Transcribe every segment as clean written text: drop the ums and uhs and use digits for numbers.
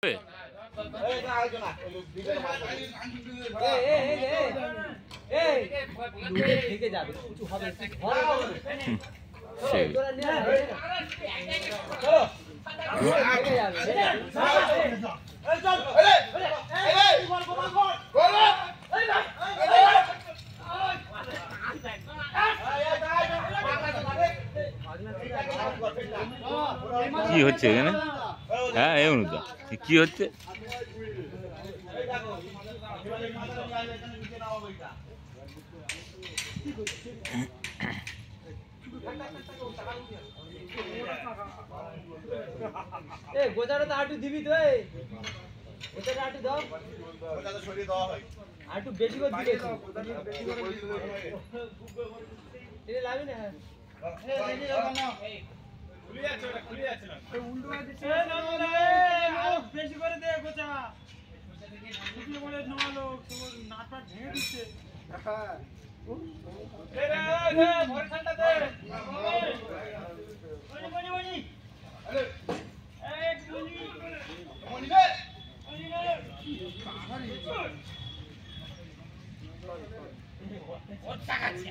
সেই কি হচ্ছে এখানে? হ্যাঁ এই অনুদা কি হচ্ছে? গোজাটা আটু দিবি তো গোজাটা আটু দাও গোজাটা সরিয়ে দেওয়া হয় আটু বেশি করে দিবি বেশি করে এটা লাগবে না এই এই না খুলে আছে ওটা খুলে আছে না উল্টো আছে না না আর বেশি করে দে গোজা খুলে বলে নমালো তোমার নাটটা ঢেকে দিচ্ছে হ্যাঁ এ রে ভর ঠান্ডা দে বনি বনি আরে এক বনি বনি রে বনি রে ও টাকাছি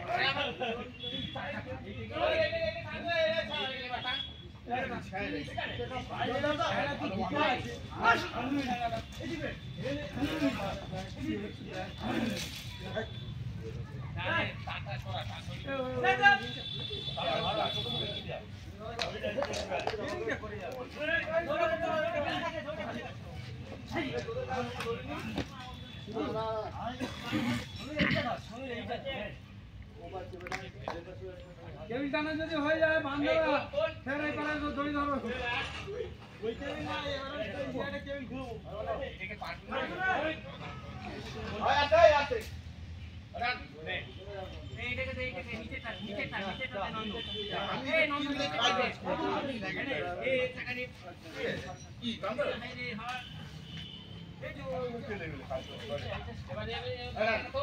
কেবিল টানা যদি হয়ে যায় বান্ধবরা ফের এই পারে দড়ি ধরো ওই কেবিল না এবারে এটা কেবিল ঘুরবো একে পারবো না হয় আছে আরে নে এইটাকে দে এইটাকে নিচেটা নন্দ এই নন্দ এই টাকানি কি বন্ধ এই রে হ্যাঁ এই যে চলে গেল এবারে আরে তো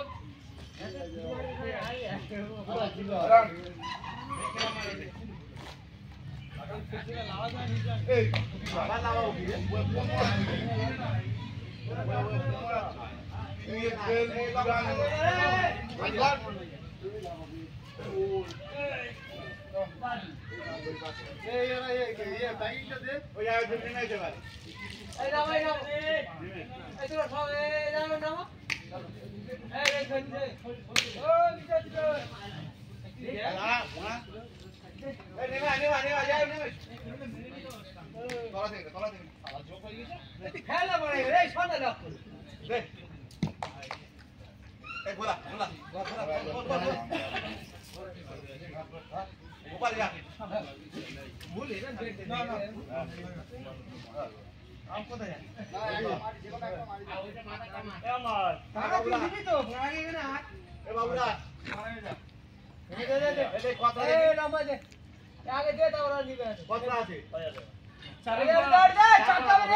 আগে দে দাও ওরা নিবে কত আছে চারে দর দে চারটা রে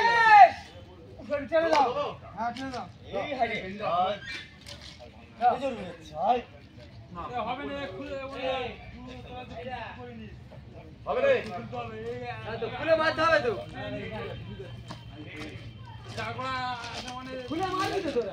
উপরে চলে যাও হ্যাঁ চলে যাও এই হারে হুজুর ভাই না হবে না খুলে হবে রে তো খুলে মারতে হবে তো চাকড়া মানে খুলে মারবি তো